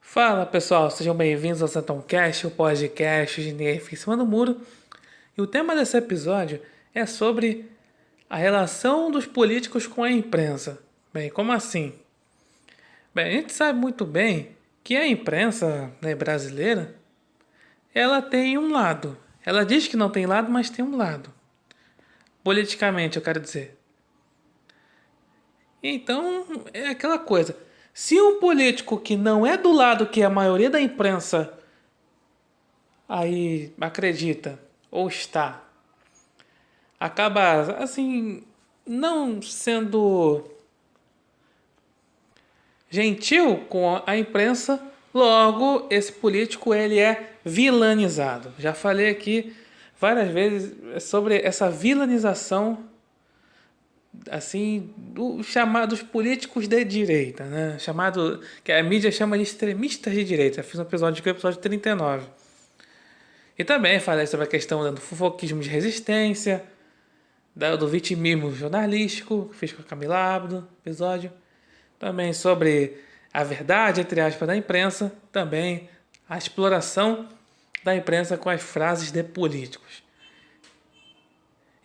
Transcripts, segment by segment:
Fala pessoal, sejam bem-vindos ao SantomCast, o podcast de ninguém fica em cima do muro. E o tema desse episódio é sobre a relação dos políticos com a imprensa. Bem, como assim? Bem, a gente sabe muito bem que a imprensa, né, brasileira, ela tem um lado. Ela diz que não tem lado, mas tem um lado. Politicamente, eu quero dizer. Então, é aquela coisa. Se um político que não é do lado que a maioria da imprensa aí acredita ou está, acaba assim não sendo gentil com a imprensa, logo esse político ele é vilanizado. Já falei aqui várias vezes sobre essa vilanização assim dos chamados políticos de direita, né? Chamado que a mídia chama de extremistas de direita. Eu fiz um episódio aqui, o episódio 39. E também falei sobre a questão do fofoquismo de resistência, do vitimismo jornalístico, que fiz com a Camila Abdo, episódio. Também sobre a verdade, entre aspas, da imprensa. Também a exploração da imprensa com as frases de políticos.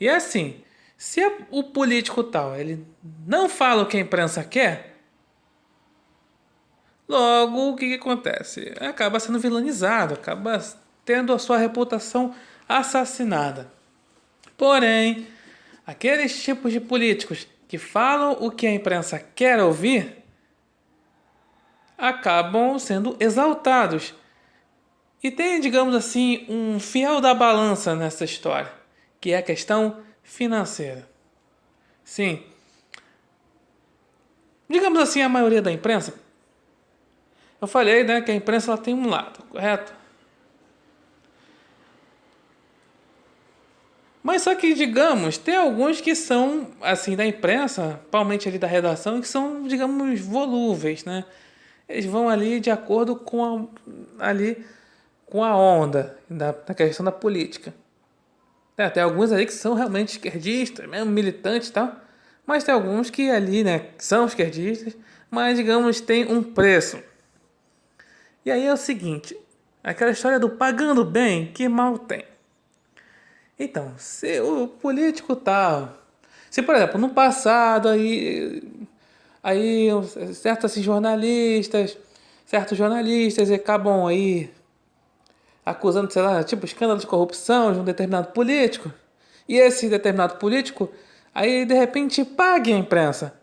E é assim, se o político tal ele não fala o que a imprensa quer, logo o que acontece? Acaba sendo vilanizado, acaba tendo a sua reputação assassinada. Porém, aqueles tipos de políticos que falam o que a imprensa quer ouvir acabam sendo exaltados. E tem, digamos assim, um fiel da balança nessa história, que é a questão financeira. Sim, digamos assim, a maioria da imprensa, eu falei, né, que a imprensa ela tem um lado, correto? Mas só que, digamos, tem alguns que são, assim, da imprensa, principalmente ali da redação, que são, digamos, volúveis, né? Eles vão ali de acordo com ali com a onda da questão da política. Tem alguns ali que são realmente esquerdistas, mesmo militantes e tal, mas tem alguns que ali, né, são esquerdistas, mas, digamos, tem um preço. E aí é o seguinte, aquela história do pagando bem, que mal tem. Então, se o político tal, se por exemplo no passado aí certos assim, certos jornalistas acabam aí acusando, sei lá, tipo escândalo de corrupção de um determinado político, e esse determinado político aí de repente paga a imprensa,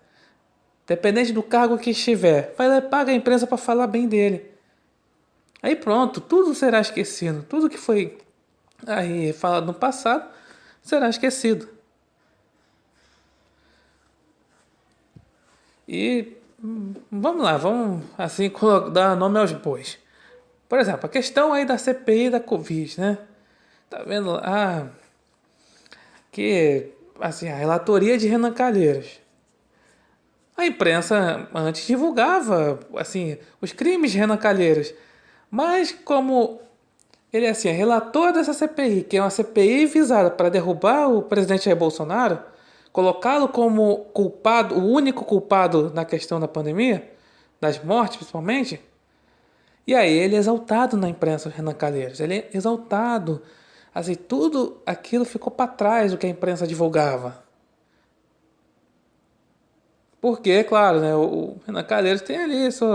dependente do cargo que estiver, vai lá e paga a imprensa para falar bem dele. Aí pronto, tudo será esquecido, tudo que foi aí falado no passado será esquecido. E vamos lá, vamos assim dar nome aos bois. Por exemplo, a questão aí da CPI da Covid, né? Tá vendo lá que assim, a relatoria de Renan Calheiros. A imprensa antes divulgava assim os crimes de Renan Calheiros, mas como ele assim, é relator dessa CPI, que é uma CPI visada para derrubar o presidente Jair Bolsonaro, colocá-lo como culpado, o único culpado na questão da pandemia, das mortes principalmente. E aí ele é exaltado na imprensa, o Renan Calheiros. Ele é exaltado. Assim, tudo aquilo ficou para trás do que a imprensa divulgava. Porque, claro, né, o Renan Calheiros tem ali isso,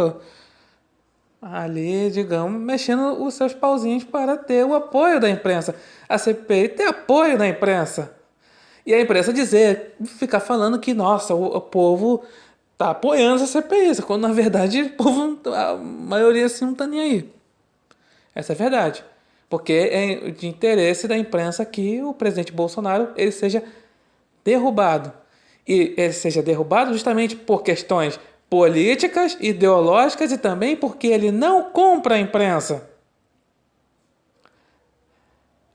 ali, digamos, mexendo os seus pauzinhos para ter o apoio da imprensa. A CPI tem apoio da imprensa. E a imprensa ficar falando que, nossa, o povo tá apoiando essa CPI, quando na verdade o povo, a maioria assim não tá nem aí. Essa é a verdade. Porque é de interesse da imprensa que o presidente Bolsonaro ele seja derrubado. E ele seja derrubado justamente por questões políticas, ideológicas e também porque ele não compra a imprensa.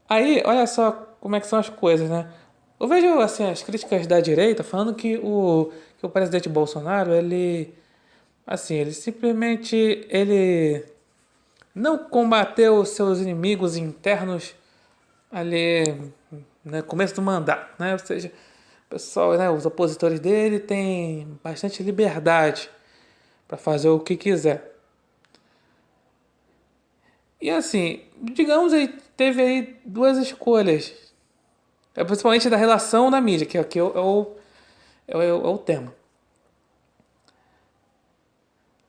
Aí, olha só como é que são as coisas, né? Eu vejo assim, as críticas da direita falando que o presidente Bolsonaro, ele simplesmente ele não combateu os seus inimigos internos ali no começo do mandato, né? Ou seja, o pessoal, né, os opositores dele têm bastante liberdade para fazer o que quiser. E assim, digamos aí, teve aí duas escolhas. Principalmente da relação da mídia, que aqui é o tema.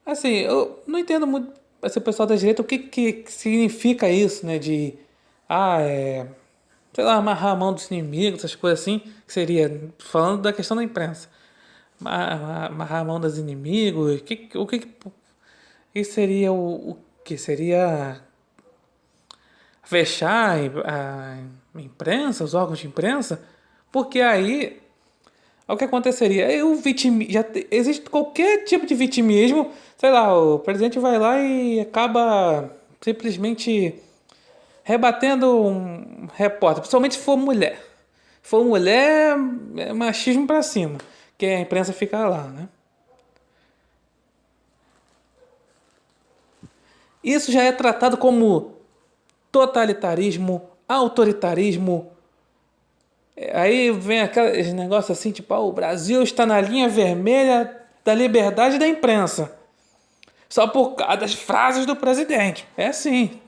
Assim, eu não entendo muito esse pessoal da direita, o que significa isso, né? De, sei lá, amarrar a mão dos inimigos, essas coisas assim, que seria, falando da questão da imprensa. Amarrar a mão dos inimigos, que seria o que seria fechar a imprensa, os órgãos de imprensa, porque aí o que aconteceria? Existe qualquer tipo de vitimismo, sei lá, o presidente vai lá e acaba simplesmente rebatendo um repórter, principalmente se for mulher. Se for mulher, é machismo pra cima, que a imprensa fica lá, né? Isso já é tratado como totalitarismo, autoritarismo. Aí vem aqueles negócios assim, tipo, o Brasil está na linha vermelha da liberdade da imprensa. Só por causa das frases do presidente. É assim.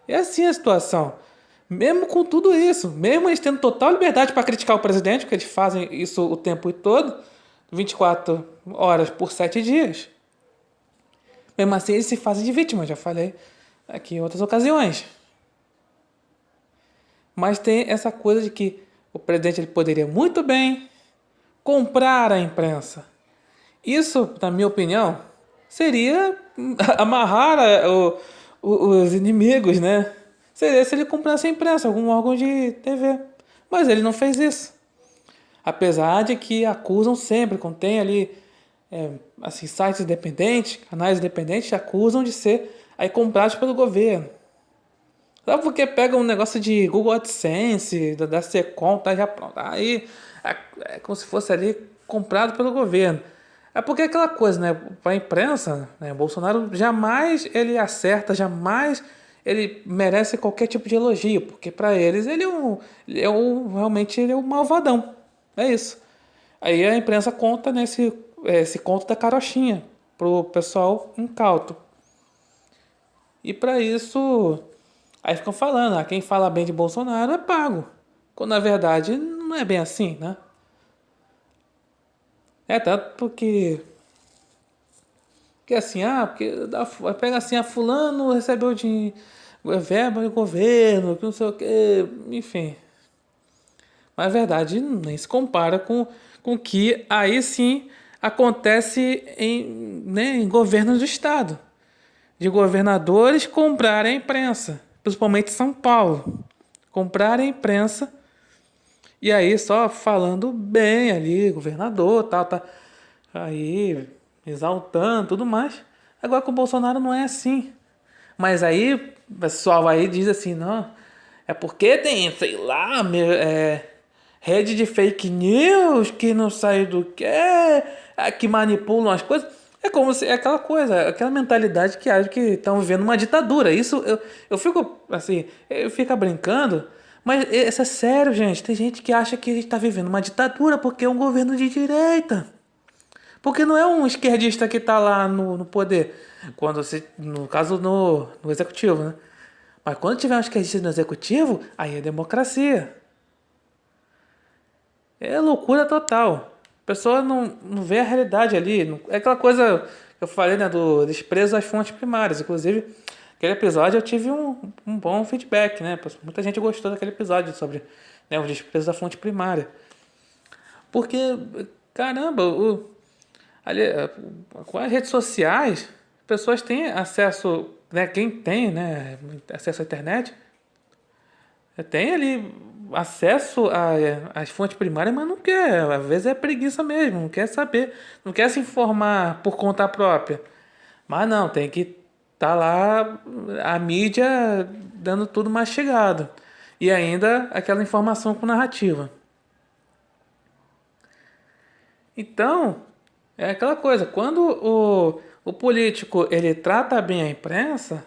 É assim a situação. Mesmo com tudo isso, mesmo eles tendo total liberdade para criticar o presidente, porque eles fazem isso o tempo todo, 24 horas por 7 dias. Mesmo assim, eles se fazem de vítima, já falei aqui em outras ocasiões. Mas tem essa coisa de que o presidente ele poderia muito bem comprar a imprensa. Isso, na minha opinião, seria amarrar os inimigos, né? Seria se ele comprasse a imprensa, algum órgão de TV. Mas ele não fez isso. Apesar de que acusam sempre, contém ali assim, sites independentes, canais independentes, acusam de ser aí comprados pelo governo. Só porque pega um negócio de Google AdSense, da Secom, tá já pronto. Aí é como se fosse ali comprado pelo governo. É porque é aquela coisa, né? Para a imprensa, né? Bolsonaro jamais ele acerta, jamais ele merece qualquer tipo de elogio, porque para eles realmente ele é um malvadão. É isso. Aí a imprensa conta nesse esse conto da carochinha pro pessoal incauto. E para isso, aí ficam falando, quem fala bem de Bolsonaro é pago. Quando na verdade não é bem assim, né? É tanto porque assim, pega assim, fulano recebeu de verba do governo, que não sei o que, enfim. Mas a verdade nem se compara com o que aí sim acontece em governos do estado. De governadores comprarem a imprensa, principalmente São Paulo. Comprarem a imprensa e aí só falando bem ali, governador, tal, tá. Aí exaltando tudo mais. Agora com o Bolsonaro não é assim. Mas aí o pessoal aí diz assim, não, é porque tem, sei lá, rede de fake news que não sai do que manipulam as coisas. É como se é aquela coisa, aquela mentalidade que acha que estão vivendo uma ditadura. Isso eu fico assim, eu fico brincando, mas isso é sério, gente. Tem gente que acha que a gente está vivendo uma ditadura porque é um governo de direita. Porque não é um esquerdista que está lá no poder. No caso, no executivo, né? Mas quando tiver um esquerdista no executivo, aí é democracia. É loucura total. A pessoa não vê a realidade ali. É aquela coisa que eu falei, né? Do desprezo às fontes primárias. Inclusive, aquele episódio eu tive um bom feedback, né? Muita gente gostou daquele episódio sobre, né, o desprezo da fonte primária. Porque, caramba, ali, com as redes sociais, as pessoas têm acesso, né? Quem tem, né, acesso à internet, tem ali acesso às fontes primárias, mas não quer. Às vezes é preguiça mesmo, não quer saber, não quer se informar por conta própria. Mas não, tem que estar lá a mídia dando tudo mastigado. E ainda aquela informação com narrativa. Então, é aquela coisa, quando o político ele trata bem a imprensa,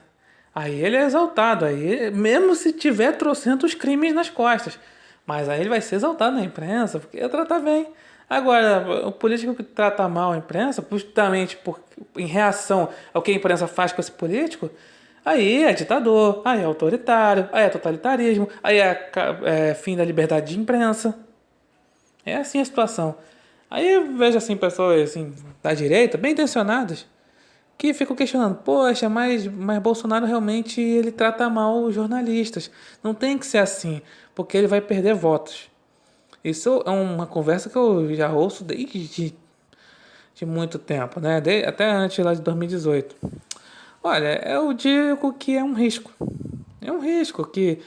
aí ele é exaltado, aí mesmo se tiver trocentos crimes nas costas, mas aí ele vai ser exaltado na imprensa, porque ele trata bem. Agora, o político que trata mal a imprensa, justamente em reação ao que a imprensa faz com esse político, Aí é ditador, aí é autoritário, aí é totalitarismo, aí é fim da liberdade de imprensa. É assim a situação. Aí eu vejo assim pessoas assim da direita, bem intencionadas, que ficam questionando, poxa, mas Bolsonaro realmente ele trata mal os jornalistas. Não tem que ser assim, porque ele vai perder votos. Isso é uma conversa que eu já ouço desde de muito tempo, né? Até antes lá de 2018. Olha, eu digo que é um risco. É um risco que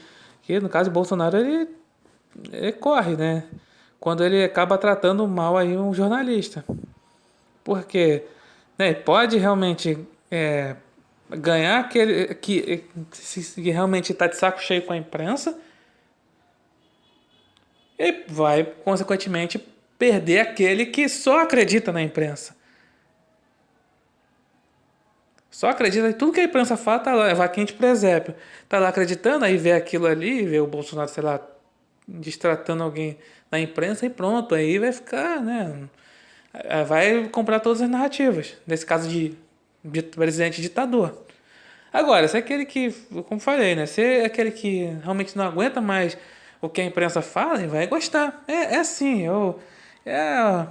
no caso de Bolsonaro, ele corre, né? Quando ele acaba tratando mal aí um jornalista. Porque, né, pode realmente ganhar aquele que se realmente está de saco cheio com a imprensa e vai, consequentemente, perder aquele que só acredita na imprensa. Só acredita em tudo que a imprensa fala, tá lá, é vaquinha de presépio. Tá lá acreditando, aí vê aquilo ali, vê o Bolsonaro, sei lá, destratando alguém na imprensa e pronto. Aí vai ficar, né? Vai comprar todas as narrativas. Nesse caso de presidente ditador. Agora, se é aquele que, como falei, né? Se é aquele que realmente não aguenta mais o que a imprensa fala, ele vai gostar. É assim, é,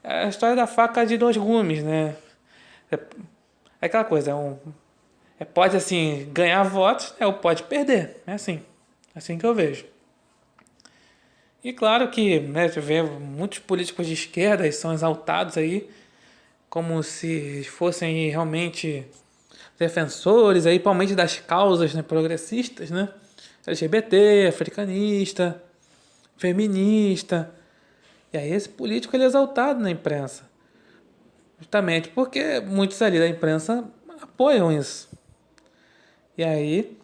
é a história da faca de dois gumes, né? É, é aquela coisa, pode assim ganhar votos, ou pode perder. É assim que eu vejo. E claro que, né, você vê muitos políticos de esquerda e são exaltados aí como se fossem realmente defensores aí, principalmente das causas, né, progressistas, né? LGBT, africanista, feminista. E aí esse político ele é exaltado na imprensa. Justamente porque muitos ali da imprensa apoiam isso. E aí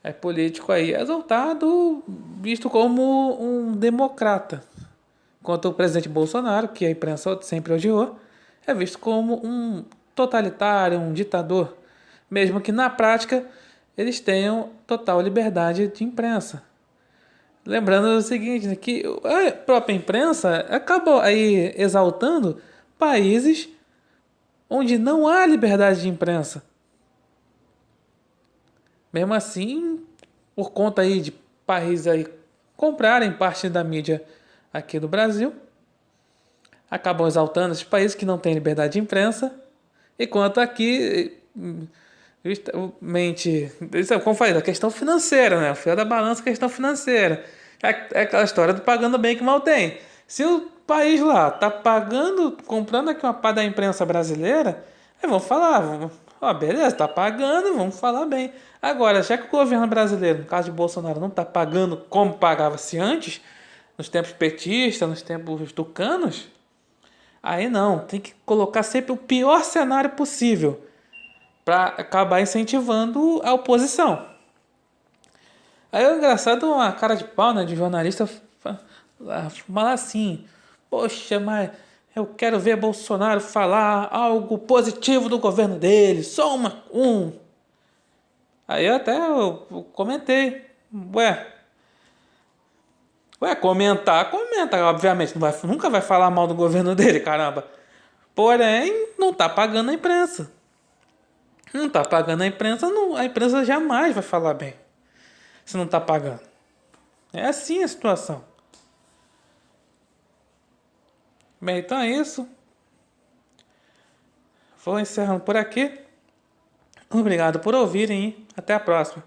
é político aí exaltado, visto como um democrata. Enquanto o presidente Bolsonaro, que a imprensa sempre odiou, é visto como um totalitário, um ditador. Mesmo que na prática eles tenham total liberdade de imprensa. Lembrando o seguinte, né, que a própria imprensa acabou aí exaltando países onde não há liberdade de imprensa. Mesmo assim, por conta aí de países aí comprarem parte da mídia aqui do Brasil, acabam exaltando esses países que não têm liberdade de imprensa, enquanto aqui, justamente, isso é como eu falei, a questão financeira, né? O fio da balança é a questão financeira. É aquela história do pagando bem que mal tem. Se o país lá tá pagando, comprando aqui uma parte da imprensa brasileira, aí vão falar, ó, beleza, tá pagando, vamos falar bem. Agora, já que o governo brasileiro, no caso de Bolsonaro, não tá pagando como pagava-se antes, nos tempos petistas, nos tempos tucanos, aí não, tem que colocar sempre o pior cenário possível para acabar incentivando a oposição. Aí é engraçado uma cara de pau, né, de jornalista falar assim, poxa, mas eu quero ver Bolsonaro falar algo positivo do governo dele, só um. Aí eu comentei, comenta, obviamente, nunca vai falar mal do governo dele, caramba. Porém, não tá pagando a imprensa. Não tá pagando a imprensa, a imprensa jamais vai falar bem. Se não tá pagando. É assim a situação. Bem, então é isso. Vou encerrando por aqui. Obrigado por ouvirem e até a próxima.